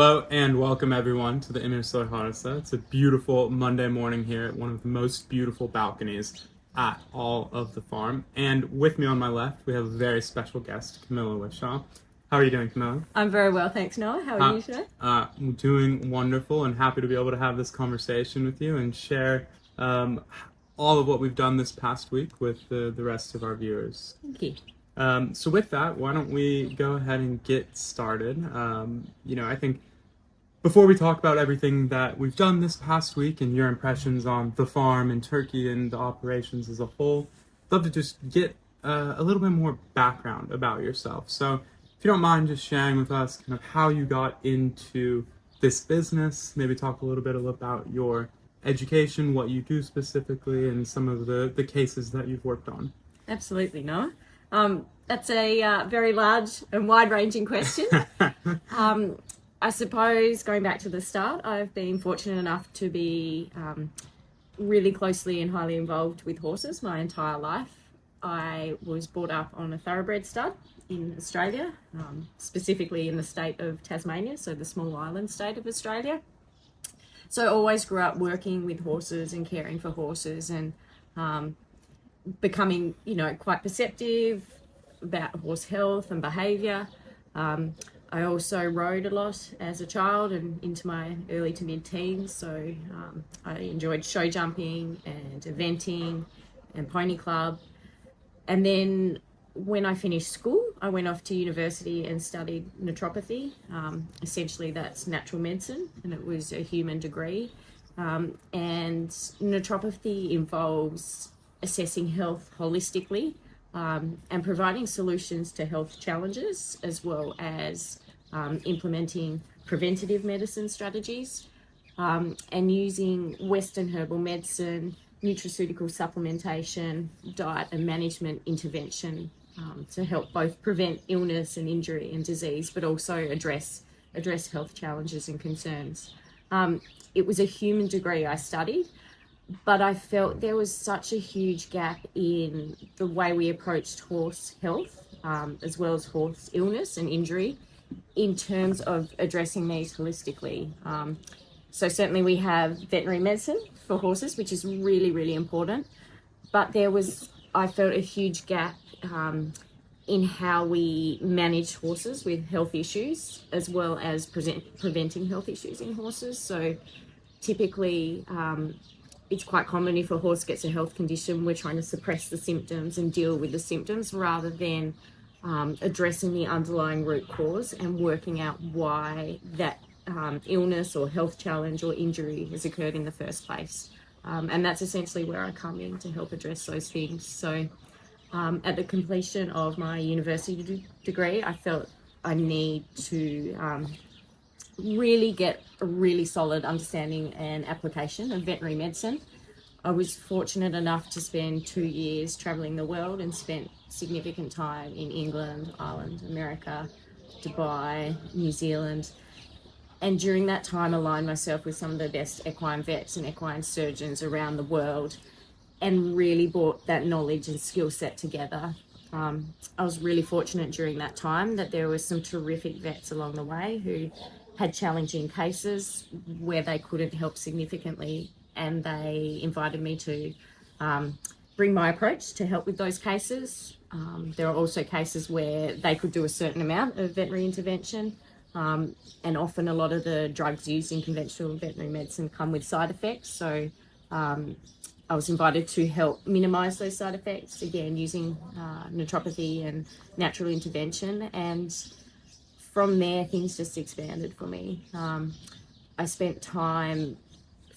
Hello and welcome everyone to the Emirsoy Harasai. It's a beautiful Monday morning here at one of the most beautiful balconies at all of the farm. And with me on my left, we have a very special guest, Camilla Whishaw. How are you doing, Camilla? I'm very well, thanks, Noah. How are you today? I'm doing wonderful and happy to be able to have this conversation with you and share all of what we've done this past week with the rest of our viewers. Thank you. So with that, why don't we go ahead and get started? I think before we talk about everything that we've done this past week and your impressions on the farm in Turkey and the operations as a whole, I'd love to just get a little bit more background about yourself. So if you don't mind just sharing with us kind of how you got into this business, maybe talk a little bit about your education, what you do specifically, and some of the cases that you've worked on. Absolutely, Noah. That's a very large and wide-ranging question. I suppose going back to the start, I've been fortunate enough to be really closely and highly involved with horses my entire life. I was brought up on a Thoroughbred stud in Australia, specifically in the state of Tasmania, so the small island state of Australia. So I always grew up working with horses and caring for horses and becoming, quite perceptive about horse health and behaviour. I also rode a lot as a child and into my early to mid-teens, so I enjoyed show jumping and eventing and pony club. And then when I finished school, I went off to university and studied naturopathy. Essentially that's natural medicine, and it was a human degree. And naturopathy involves assessing health holistically, and providing solutions to health challenges, as well as implementing preventative medicine strategies, and using Western herbal medicine, nutraceutical supplementation, diet and management intervention to help both prevent illness and injury and disease, but also address health challenges and concerns. It was a human degree I studied, but I felt there was such a huge gap in the way we approached horse health, as well as horse illness and injury, in terms of addressing these holistically. So certainly we have veterinary medicine for horses, which is really, really important. But I felt a huge gap in how we manage horses with health issues, as well as preventing health issues in horses. So typically, it's quite common if a horse gets a health condition, we're trying to suppress the symptoms and deal with the symptoms rather than addressing the underlying root cause and working out why that illness or health challenge or injury has occurred in the first place. And that's essentially where I come in to help address those things. So at the completion of my university degree, I felt I need to really get a really solid understanding and application of veterinary medicine. I was fortunate enough to spend 2 years traveling the world and spent significant time in England, Ireland, America, Dubai, New Zealand. And during that time, aligned myself with some of the best equine vets and equine surgeons around the world and really brought that knowledge and skill set together. I was really fortunate during that time that there were some terrific vets along the way who had challenging cases where they couldn't help significantly, and they invited me to bring my approach to help with those cases. There are also cases where they could do a certain amount of veterinary intervention, and often a lot of the drugs used in conventional veterinary medicine come with side effects. So I was invited to help minimise those side effects, again using naturopathy and natural intervention. And from there, things just expanded for me. I spent time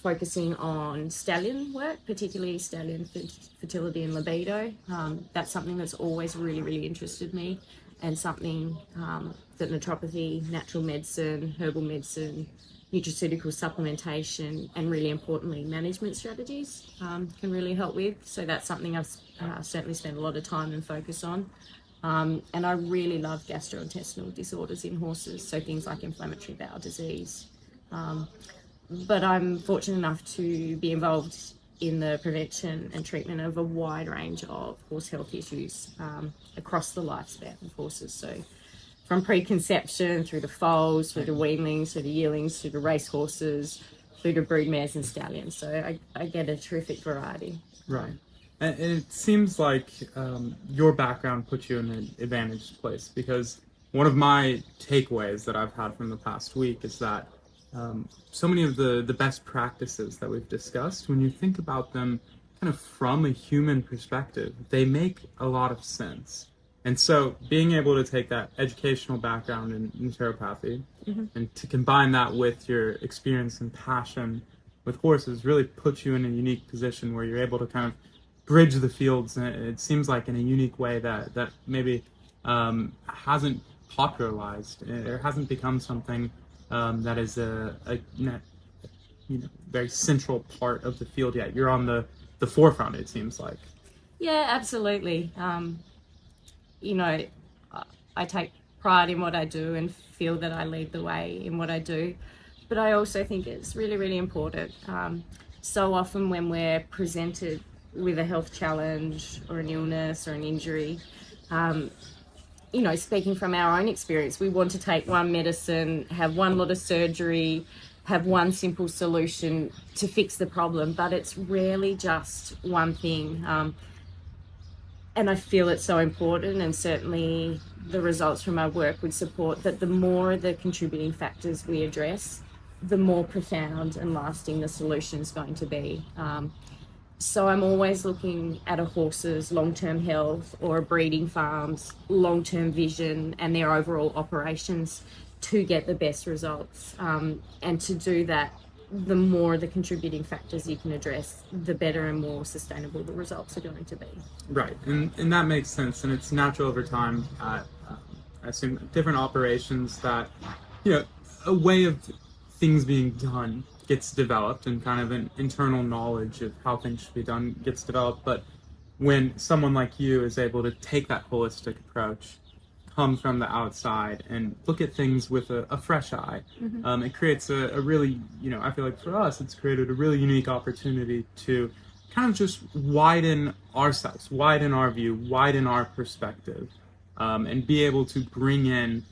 focusing on stallion work, particularly stallion fertility and libido. That's something that's always really, really interested me, and something that naturopathy, natural medicine, herbal medicine, nutraceutical supplementation, and really importantly, management strategies can really help with. So that's something I've certainly spent a lot of time and focus on. And I really love gastrointestinal disorders in horses, so things like inflammatory bowel disease. But I'm fortunate enough to be involved in the prevention and treatment of a wide range of horse health issues across the lifespan of horses. So from preconception through to foals, through to weanlings, through to yearlings, through to race horses, through to brood mares and stallions. So I get a terrific variety. Right. And it seems like your background puts you in an advantaged place, because one of my takeaways that I've had from the past week is that so many of the best practices that we've discussed, when you think about them kind of from a human perspective, they make a lot of sense. And so being able to take that educational background in naturopathy and to combine that with your experience and passion with horses really puts you in a unique position where you're able to kind of bridge the fields. And it seems like in a unique way that maybe hasn't popularized or hasn't become something that is a very central part of the field yet. You're on the forefront, it seems like. Yeah, absolutely. I take pride in what I do and feel that I lead the way in what I do. But I also think it's really, really important. So often when we're presented with a health challenge or an illness or an injury, speaking from our own experience, we want to take one medicine, have one lot of surgery, have one simple solution to fix the problem, but it's rarely just one thing. And I feel it's so important, and certainly the results from our work would support that the more the contributing factors we address, the more profound and lasting the solution is going to be. So I'm always looking at a horse's long-term health or a breeding farm's long-term vision and their overall operations to get the best results. And to do that, the more the contributing factors you can address, the better and more sustainable the results are going to be. Right, and that makes sense, and it's natural over time at, I assume, different operations that, a way of things being done gets developed and kind of an internal knowledge of how things should be done gets developed. But when someone like you is able to take that holistic approach, come from the outside and look at things with a fresh eye, it creates a really, I feel like for us, it's created a really unique opportunity to kind of just widen ourselves, widen our view, widen our perspective, and be able to bring in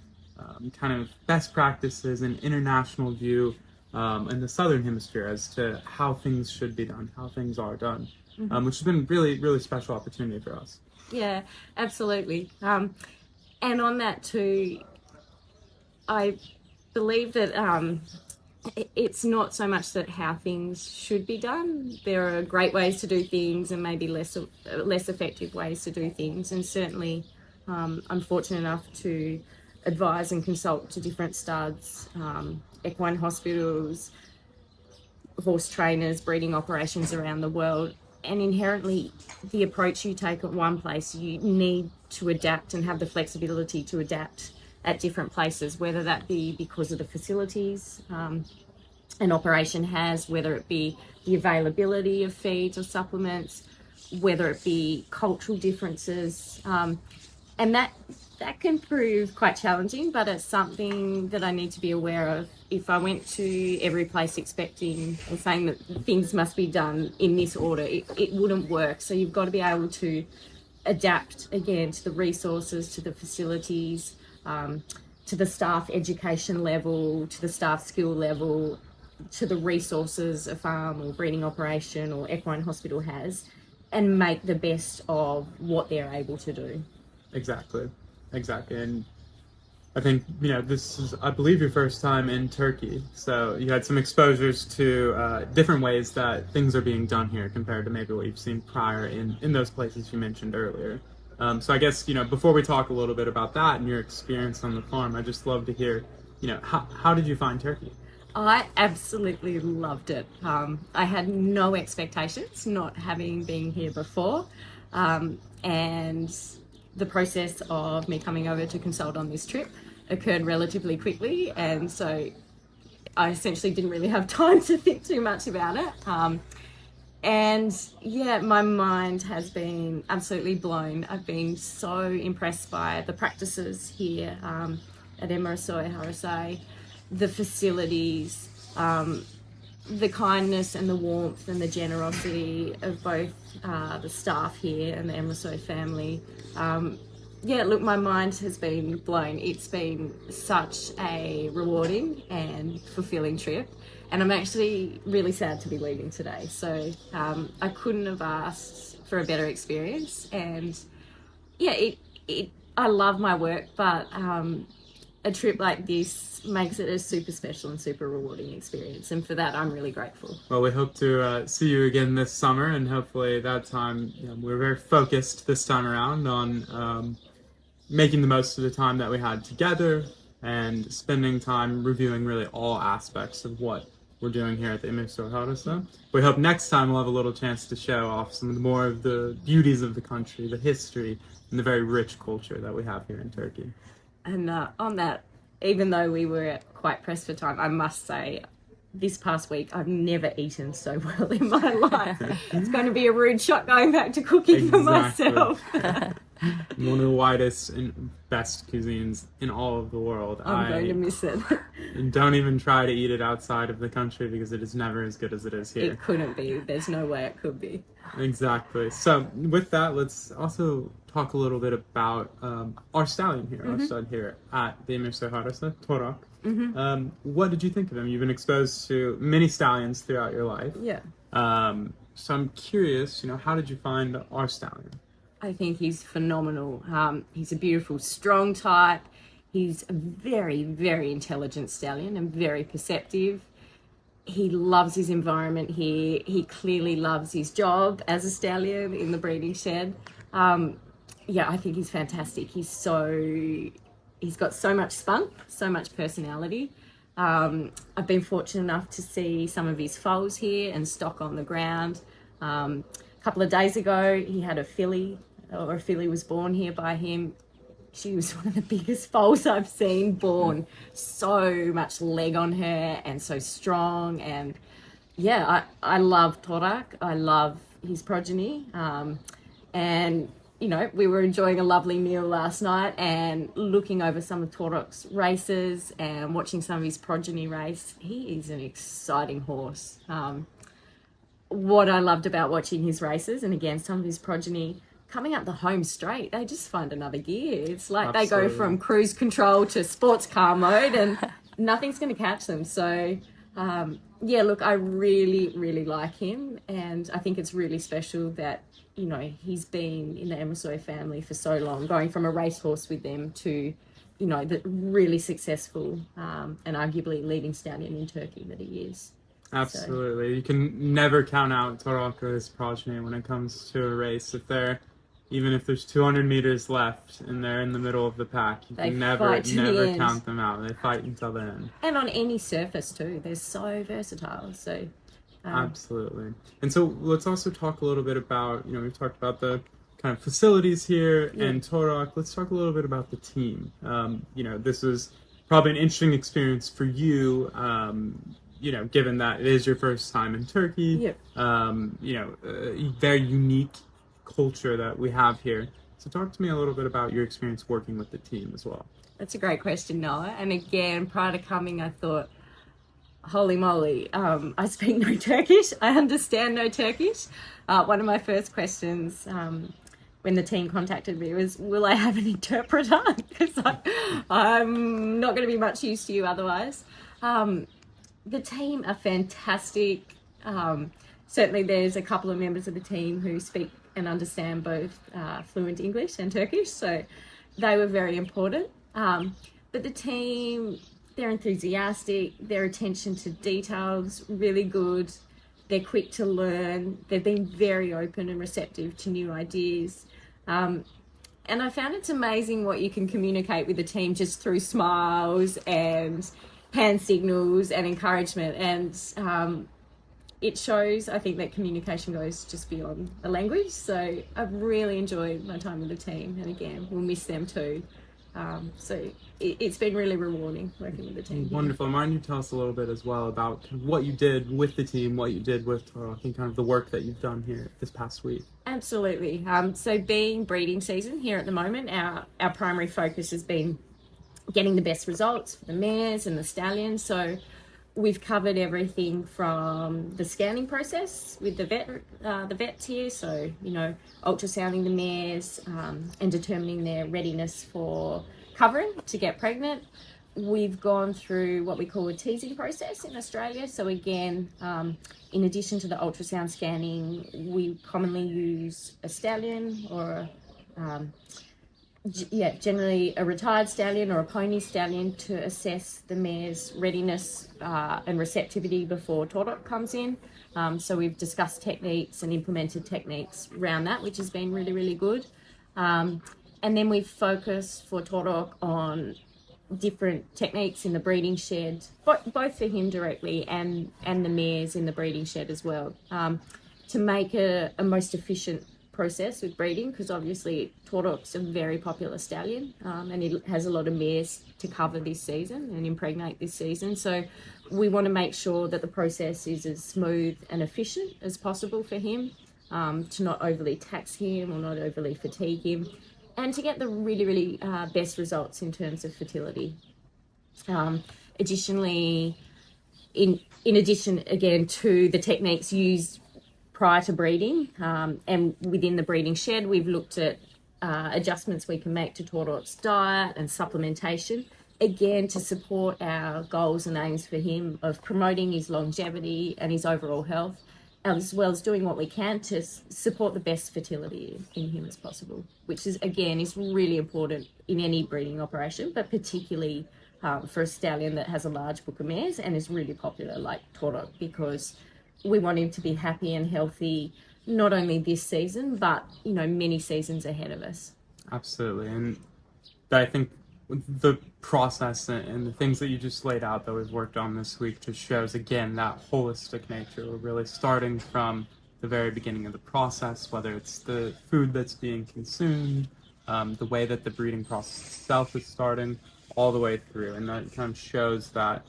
kind of best practices and international view in the Southern Hemisphere as to how things should be done, how things are done, which has been really, really special opportunity for us. Yeah, absolutely. And on that too, I believe that it's not so much that how things should be done. There are great ways to do things and maybe less effective ways to do things. And certainly I'm fortunate enough to advise and consult to different studs, equine hospitals, horse trainers, breeding operations around the world. And inherently, the approach you take at one place, you need to adapt and have the flexibility to adapt at different places, whether that be because of the facilities an operation has, whether it be the availability of feeds or supplements, whether it be cultural differences. And that can prove quite challenging, but it's something that I need to be aware of. If I went to every place expecting and saying that things must be done in this order, it wouldn't work. So you've got to be able to adapt, again, to the resources, to the facilities, to the staff education level, to the staff skill level, to the resources a farm or breeding operation or equine hospital has, and make the best of what they're able to do. Exactly. And I think, this is, I believe, your first time in Turkey. So you had some exposures to different ways that things are being done here compared to maybe what you've seen prior in those places you mentioned earlier. So I guess, before we talk a little bit about that and your experience on the farm, I'd just love to hear, how did you find Turkey? I absolutely loved it. I had no expectations, not having been here before. And the process of me coming over to consult on this trip occurred relatively quickly, and so I essentially didn't really have time to think too much about it. And yeah, my mind has been absolutely blown. I've been so impressed by the practices here at Emirsoy Harasai, the facilities, the kindness and the warmth and the generosity of both the staff here and the Emirsoy family. Yeah, look, my mind has been blown. It's been such a rewarding and fulfilling trip. And I'm actually really sad to be leaving today. So I couldn't have asked for a better experience. And yeah, I love my work, but a trip like this makes it a super special and super rewarding experience. And for that, I'm really grateful. Well, we hope to see you again this summer, and hopefully that time, we're very focused this time around on making the most of the time that we had together and spending time reviewing really all aspects of what we're doing here at the Emirsoy Harasi. We hope next time we'll have a little chance to show off some more of the beauties of the country, the history, and the very rich culture that we have here in Turkey. And on that, even though we were quite pressed for time, I must say, this past week, I've never eaten so well in my life. It's going to be a rude shock going back to cooking for myself. One of the widest and best cuisines in all of the world. I'm going to miss it. Don't even try to eat it outside of the country because it is never as good as it is here. It couldn't be. There's no way it could be. Exactly. So with that, let's also talk a little bit about our stallion here, our stud here at the Emirsoy Harasi, Torok. What did you think of him? You've been exposed to many stallions throughout your life. Yeah. So I'm curious, how did you find our stallion? I think he's phenomenal. He's a beautiful, strong type. He's a very, very intelligent stallion and very perceptive. He loves his environment here. He clearly loves his job as a stallion in the breeding shed. Yeah, I think he's fantastic. He's got so much spunk, so much personality. I've been fortunate enough to see some of his foals here and stock on the ground. A couple of days ago, he had a filly was born here by him. She was one of the biggest foals I've seen born. So much leg on her and so strong. And yeah, I love Torok. I love his progeny. And we were enjoying a lovely meal last night and looking over some of Torok's races and watching some of his progeny race. He is an exciting horse. What I loved about watching his races, and again, some of his progeny, coming up the home straight, they just find another gear. It's like They go from cruise control to sports car mode and nothing's going to catch them. So, yeah, look, I really, really like him. And I think it's really special that, he's been in the Emirsoy family for so long, going from a racehorse with them to, the really successful and arguably leading stallion in Turkey that he is. Absolutely. So. You can never count out Torok or his progeny when it comes to a race. Even if there's 200 meters left and they're in the middle of the pack, you can never count them out. They fight until the end. And on any surface too. They're so versatile. So absolutely. And so let's also talk a little bit about, we've talked about the kind of facilities here and Torok. Let's talk a little bit about the team. This is probably an interesting experience for you, given that it is your first time in Turkey. Very unique culture that we have here. So talk to me a little bit about your experience working with the team as well. That's a great question, Noah. And again, prior to coming, I thought, holy moly, I speak no Turkish. I understand no Turkish. One of my first questions when the team contacted me was, will I have an interpreter? Because I'm not going to be much use to you otherwise. The team are fantastic. Certainly there's a couple of members of the team who speak and understand both fluent English and Turkish, so they were very important. But the team, they're enthusiastic, their attention to details, really good. They're quick to learn. They've been very open and receptive to new ideas. And I found it's amazing what you can communicate with the team just through smiles and hand signals and encouragement. And it shows, I think, that communication goes just beyond the language. So I've really enjoyed my time with the team. And again, we'll miss them too. So it's been really rewarding working with the team. Wonderful. Why don't you tell us a little bit as well about what you did with the team, what you did with Torok, and kind of the work that you've done here this past week. Absolutely. So being breeding season here at the moment, our primary focus has been getting the best results for the mares and the stallions. So we've covered everything from the scanning process with the vets here. So, ultrasounding the mares and determining their readiness for covering to get pregnant. We've gone through what we call a teasing process in Australia. So again, in addition to the ultrasound scanning, we commonly use a stallion or generally a retired stallion or a pony stallion to assess the mare's readiness and receptivity before Torok comes in. So we've discussed techniques and implemented techniques around that, which has been really, really good. And then we've focused for Torok on different techniques in the breeding shed, both for him directly and the mares in the breeding shed as well, to make a most efficient process with breeding, because obviously Torok's a very popular stallion, and it has a lot of mares to cover this season and impregnate this season. So we want to make sure that the process is as smooth and efficient as possible for him, to not overly tax him or not overly fatigue him, and to get the really, really best results in terms of fertility. Additionally, in addition, again, to the techniques used prior to breeding and within the breeding shed, we've looked at adjustments we can make to Torok's diet and supplementation, again, to support our goals and aims for him of promoting his longevity and his overall health, as well as doing what we can to support the best fertility in him as possible, which is really important in any breeding operation, but particularly for a stallion that has a large book of mares and is really popular like Torok, because we want him to be happy and healthy, not only this season, but, many seasons ahead of us. Absolutely. And I think the process and the things that you just laid out that we've worked on this week just shows, again, that holistic nature. We're really starting from the very beginning of the process, whether it's the food that's being consumed, the way that the breeding process itself is starting, all the way through. And that kind of shows that,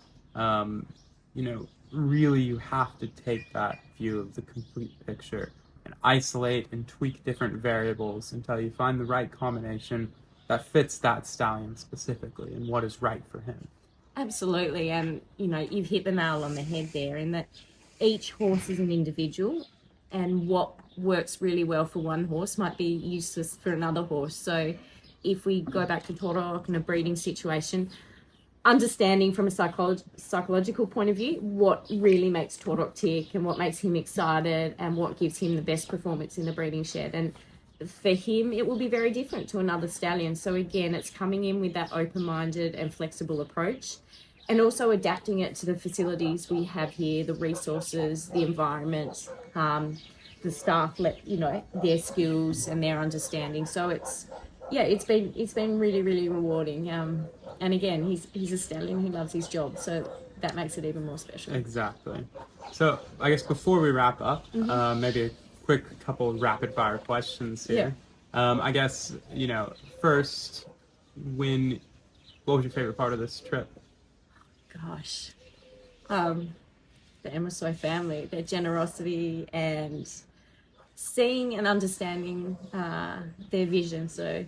really you have to take that view of the complete picture and isolate and tweak different variables until you find the right combination that fits that stallion specifically and what is right for him. Absolutely. And, you've hit the nail on the head there, in that each horse is an individual, and what works really well for one horse might be useless for another horse. So if we go back to Torok in a breeding situation, understanding from a psychological point of view what really makes Torok tick and what makes him excited and what gives him the best performance in the breeding shed. And for him, it will be very different to another stallion. So again, it's coming in with that open-minded and flexible approach, and also adapting it to the facilities we have here, the resources, the environment, the staff, their skills and their understanding. So it's been really, really rewarding. And again, he's a stallion, he loves his job, so that makes it even more special. Exactly. So I guess before we wrap up, maybe a quick couple of rapid fire questions here. Yeah. I guess, first, what was your favorite part of this trip? Gosh, the Emirsoy family, their generosity and seeing and understanding their vision. So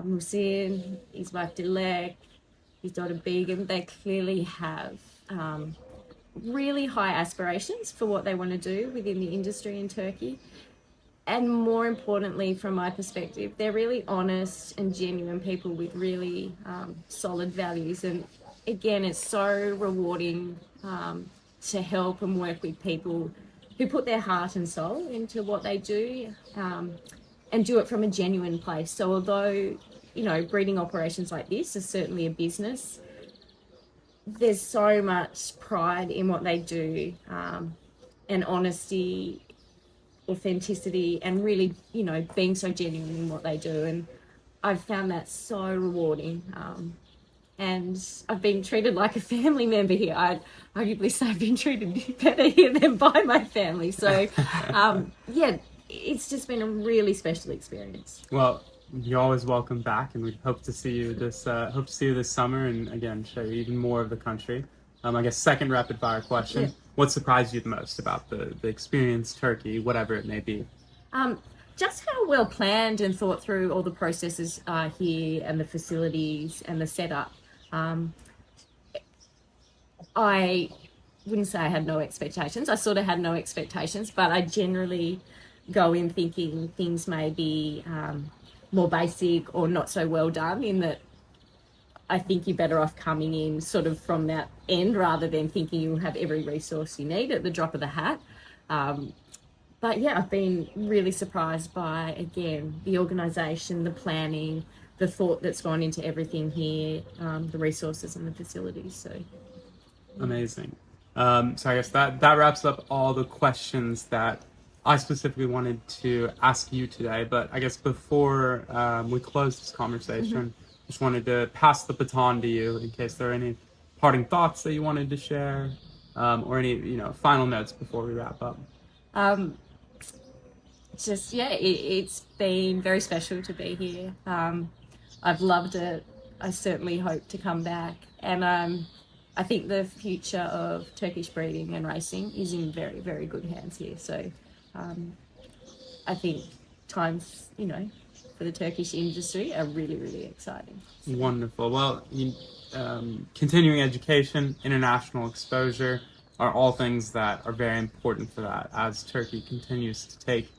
Musin, his wife Dilek, his daughter Begum, they clearly have really high aspirations for what they want to do within the industry in Turkey. And more importantly, from my perspective, they're really honest and genuine people with really solid values. And again, it's so rewarding to help and work with people who put their heart and soul into what they do, and do it from a genuine place. So although, breeding operations like this is certainly a business, there's so much pride in what they do, and honesty, authenticity, and really, being so genuine in what they do. And I've found that so rewarding. And I've been treated like a family member here. I'd arguably say I've been treated better here than by my family. So, it's just been a really special experience. Well, you're always welcome back, and we hope to see you this summer, and again show you even more of the country. I guess second rapid fire question: yeah. What surprised you the most about the experience, Turkey, whatever it may be? Just how well planned and thought through all the processes are here, and the facilities and the setup. I wouldn't say I had no expectations. I sort of had no expectations, but I generally go in thinking things may be more basic or not so well done, in that I think you're better off coming in sort of from that end rather than thinking you'll have every resource you need at the drop of the hat. But yeah, I've been really surprised by, again, the organisation, the planning, the thought that's gone into everything here, the resources and the facilities. So amazing. So I guess that wraps up all the questions that I specifically wanted to ask you today. But I guess before we close this conversation, just wanted to pass the baton to you in case there are any parting thoughts that you wanted to share, or any final notes before we wrap up. It's been very special to be here. I've loved it. I certainly hope to come back, and I think the future of Turkish breeding and racing is in very, very good hands here. So I think times, for the Turkish industry are really, really exciting. So. Wonderful. Well, continuing education, international exposure are all things that are very important for that as Turkey continues to take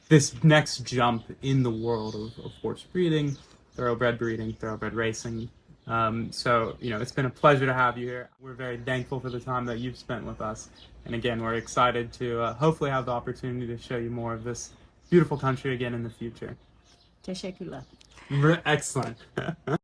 this next jump in the world of horse breeding, thoroughbred breeding, thoroughbred racing. So, it's been a pleasure to have you here. We're very thankful for the time that you've spent with us. And again, we're excited to hopefully have the opportunity to show you more of this beautiful country again in the future. Teşekkürler. Excellent.